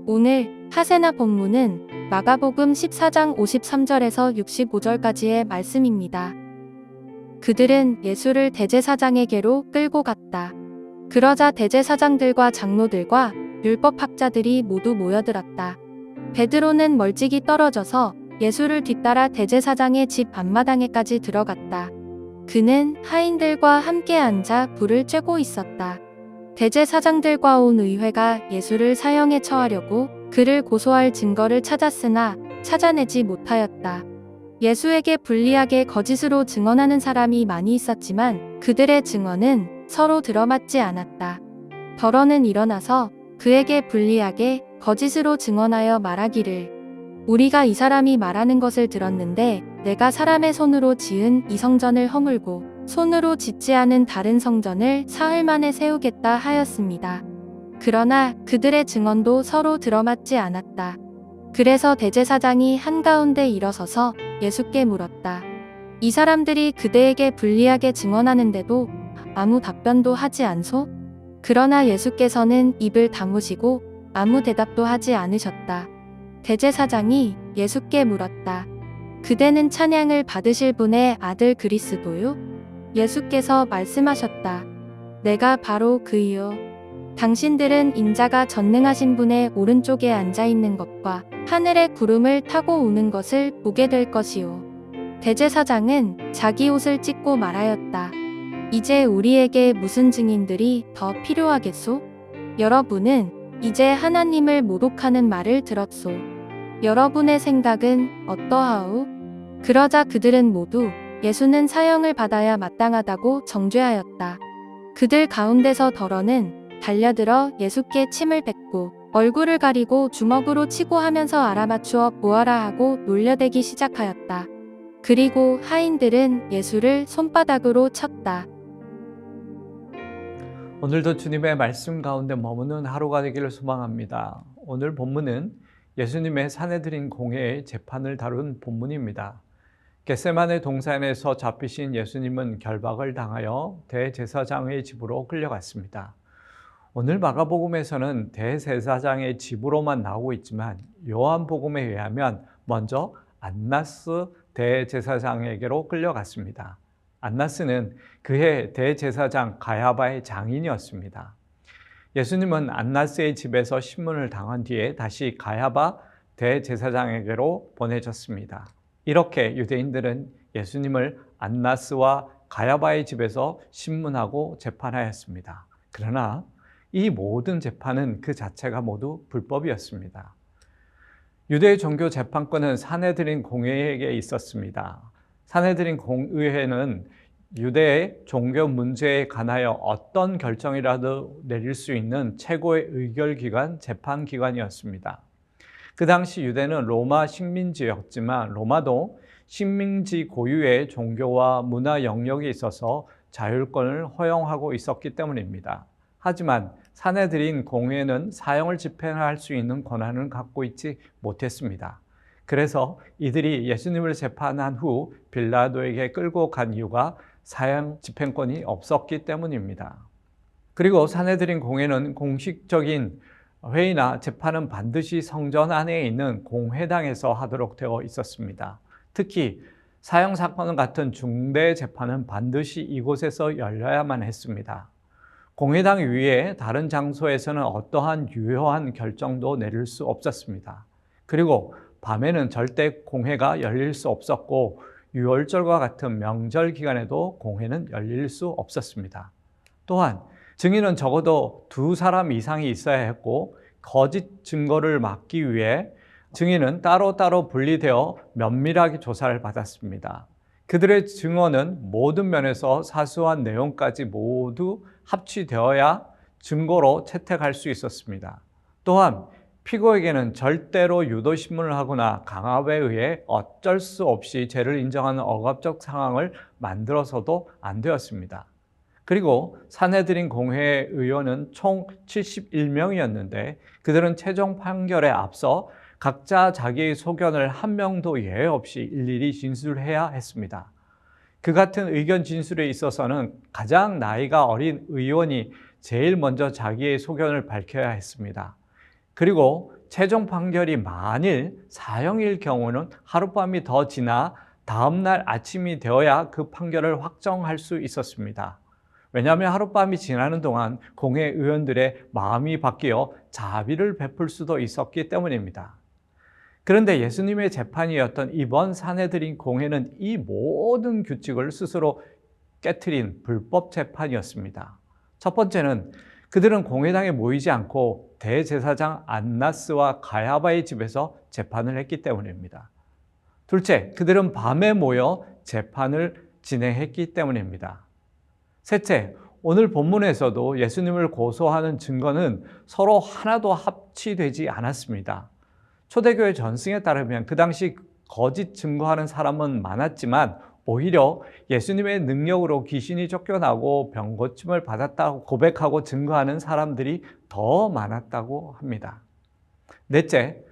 오늘 하세나 본문은 마가복음 14장 53절에서 65절까지의 말씀입니다. 그들은 예수를 대제사장에게로 끌고 갔다. 그러자 대제사장들과 장로들과 율법학자들이 모두 모여들었다. 베드로는 멀찍이 떨어져서 예수를 뒤따라 대제사장의 집 앞마당에까지 들어갔다. 그는 하인들과 함께 앉아 불을 쬐고 있었다. 대제사장들과 온 의회가 예수를 사형에 처하려고 그를 고소할 증거를 찾았으나 찾아내지 못하였다. 예수에게 불리하게 거짓으로 증언하는 사람이 많이 있었지만 그들의 증언은 서로 들어맞지 않았다. 더러는 일어나서 그에게 불리하게 거짓으로 증언하여 말하기를 우리가 이 사람이 말하는 것을 들었는데 내가 사람의 손으로 지은 이 성전을 허물고 손으로 짓지 않은 다른 성전을 사흘 만에 세우겠다 하였습니다. 그러나 그들의 증언도 서로 들어맞지 않았다. 그래서 대제사장이 한가운데 일어서서 예수께 물었다. 이 사람들이 그대에게 불리하게 증언하는데도 아무 답변도 하지 않소? 그러나 예수께서는 입을 다무시고 아무 대답도 하지 않으셨다. 대제사장이 예수께 물었다. 그대는 찬양을 받으실 분의 아들 그리스도요? 예수께서 말씀하셨다. 내가 바로 그이요. 당신들은 인자가 전능하신 분의 오른쪽에 앉아 있는 것과 하늘의 구름을 타고 오는 것을 보게 될 것이요. 대제사장은 자기 옷을 찢고 말하였다. 이제 우리에게 무슨 증인들이 더 필요하겠소? 여러분은 이제 하나님을 모독하는 말을 들었소. 여러분의 생각은 어떠하오? 그러자 그들은 모두 예수는 사형을 받아야 마땅하다고 정죄하였다. 그들 가운데서 더러는 달려들어 예수께 침을 뱉고 얼굴을 가리고 주먹으로 치고 하면서 알아맞추어 보아라 하고 놀려대기 시작하였다. 그리고 하인들은 예수를 손바닥으로 쳤다. 오늘도 주님의 말씀 가운데 머무는 하루가 되기를 소망합니다. 오늘 본문은 예수님의 사내들인 공회의 재판을 다룬 본문입니다. 겟세마네 동산에서 잡히신 예수님은 결박을 당하여 대제사장의 집으로 끌려갔습니다. 오늘 마가복음에서는 대제사장의 집으로만 나오고 있지만 요한복음에 의하면 먼저 안나스 대제사장에게로 끌려갔습니다. 안나스는 그해 대제사장 가야바의 장인이었습니다. 예수님은 안나스의 집에서 신문을 당한 뒤에 다시 가야바 대제사장에게로 보내졌습니다. 이렇게 유대인들은 예수님을 안나스와 가야바의 집에서 신문하고 재판하였습니다. 그러나 이 모든 재판은 그 자체가 모두 불법이었습니다. 유대 종교 재판권은 사내들인 공회에게 있었습니다. 사내들인 공의회는 유대의 종교 문제에 관하여 어떤 결정이라도 내릴 수 있는 최고의 의결기관, 재판기관이었습니다. 그 당시 유대는 로마 식민지였지만 로마도 식민지 고유의 종교와 문화 영역에 있어서 자율권을 허용하고 있었기 때문입니다. 하지만 사내들인 공회는 사형을 집행할 수 있는 권한을 갖고 있지 못했습니다. 그래서 이들이 예수님을 재판한 후 빌라도에게 끌고 간 이유가 사형 집행권이 없었기 때문입니다. 그리고 사내들인 공회는 공식적인 회의나 재판은 반드시 성전 안에 있는 공회당에서 하도록 되어 있었습니다. 특히 사형 사건 같은 중대 재판은 반드시 이곳에서 열려야만 했습니다. 공회당 위에 다른 장소에서는 어떠한 유효한 결정도 내릴 수 없었습니다. 그리고 밤에는 절대 공회가 열릴 수 없었고 유월절과 같은 명절 기간에도 공회는 열릴 수 없었습니다. 또한 증인은 적어도 2사람 이상이 있어야 했고 거짓 증거를 막기 위해 증인은 따로따로 분리되어 면밀하게 조사를 받았습니다. 그들의 증언은 모든 면에서 사소한 내용까지 모두 합치되어야 증거로 채택할 수 있었습니다. 또한 피고에게는 절대로 유도신문을 하거나 강압에 의해 어쩔 수 없이 죄를 인정하는 억압적 상황을 만들어서도 안 되었습니다. 그리고 사내들인 공회의 의원은 총 71명이었는데 그들은 최종 판결에 앞서 각자 자기의 소견을 한 명도 예외 없이 일일이 진술해야 했습니다. 그 같은 의견 진술에 있어서는 가장 나이가 어린 의원이 제일 먼저 자기의 소견을 밝혀야 했습니다. 그리고 최종 판결이 만일 사형일 경우는 하룻밤이 더 지나 다음날 아침이 되어야 그 판결을 확정할 수 있었습니다. 왜냐하면 하룻밤이 지나는 동안 공회 의원들의 마음이 바뀌어 자비를 베풀 수도 있었기 때문입니다. 그런데 예수님의 재판이었던 이번 산헤드린 공회는 이 모든 규칙을 스스로 깨트린 불법 재판이었습니다. 첫 번째는 그들은 공회당에 모이지 않고 대제사장 안나스와 가야바의 집에서 재판을 했기 때문입니다. 둘째, 그들은 밤에 모여 재판을 진행했기 때문입니다. 셋째, 오늘 본문에서도 예수님을 고소하는 증거는 서로 하나도 합치되지 않았습니다. 초대교회 전승에 따르면 그 당시 거짓 증거하는 사람은 많았지만 오히려 예수님의 능력으로 귀신이 쫓겨나고 병 고침을 받았다고 고백하고 증거하는 사람들이 더 많았다고 합니다. 넷째,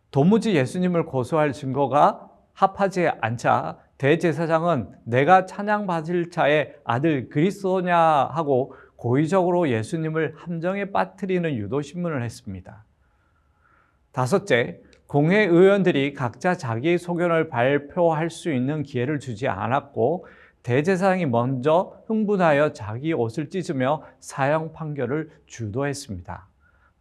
도무지 예수님을 고소할 증거가 합하지 않자 대제사장은 내가 찬양받을 자의 아들 그리스도냐 하고 고의적으로 예수님을 함정에 빠뜨리는 유도신문을 했습니다. 다섯째, 공회 의원들이 각자 자기의 소견을 발표할 수 있는 기회를 주지 않았고 대제사장이 먼저 흥분하여 자기 옷을 찢으며 사형 판결을 주도했습니다.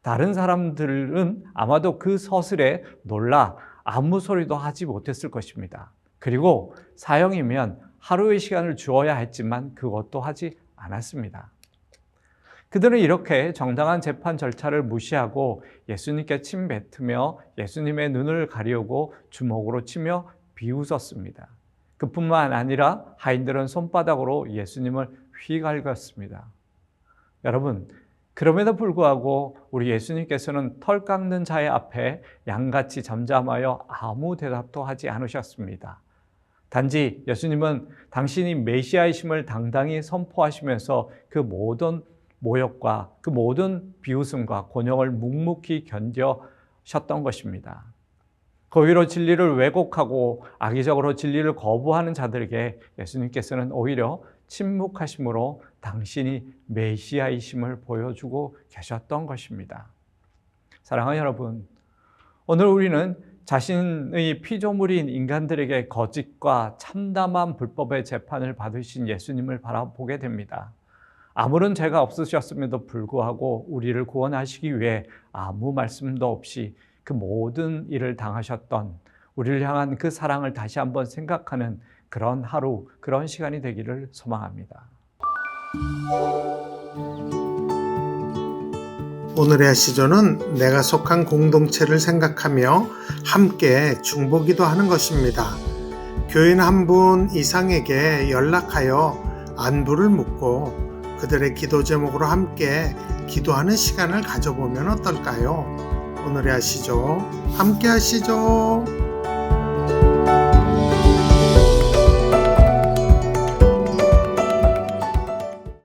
다른 사람들은 아마도 그 서술에 놀라 아무 소리도 하지 못했을 것입니다. 그리고 사형이면 하루의 시간을 주어야 했지만 그것도 하지 않았습니다. 그들은 이렇게 정당한 재판 절차를 무시하고 예수님께 침 뱉으며 예수님의 눈을 가리우고 주먹으로 치며 비웃었습니다. 그뿐만 아니라 하인들은 손바닥으로 예수님을 휘갈겼습니다. 여러분, 그럼에도 불구하고 우리 예수님께서는 털 깎는 자의 앞에 양같이 잠잠하여 아무 대답도 하지 않으셨습니다. 단지 예수님은 당신이 메시아이심을 당당히 선포하시면서 그 모든 모욕과 그 모든 비웃음과 곤욕을 묵묵히 견뎌셨던 것입니다. 고의로 진리를 왜곡하고 악의적으로 진리를 거부하는 자들에게 예수님께서는 오히려 침묵하심으로 당신이 메시아이심을 보여주고 계셨던 것입니다. 사랑하는 여러분, 오늘 우리는 자신의 피조물인 인간들에게 거짓과 참담한 불법의 재판을 받으신 예수님을 바라보게 됩니다. 아무런 죄가 없으셨음에도 불구하고 우리를 구원하시기 위해 아무 말씀도 없이 그 모든 일을 당하셨던 우리를 향한 그 사랑을 다시 한번 생각하는 그런 하루, 그런 시간이 되기를 소망합니다. 오늘의 시조는 내가 속한 공동체를 생각하며 함께 중보기도 하는 것입니다. 교인 한 분 이상에게 연락하여 안부를 묻고 그들의 기도 제목으로 함께 기도하는 시간을 가져보면 어떨까요? 오늘의 시조 함께 하시죠.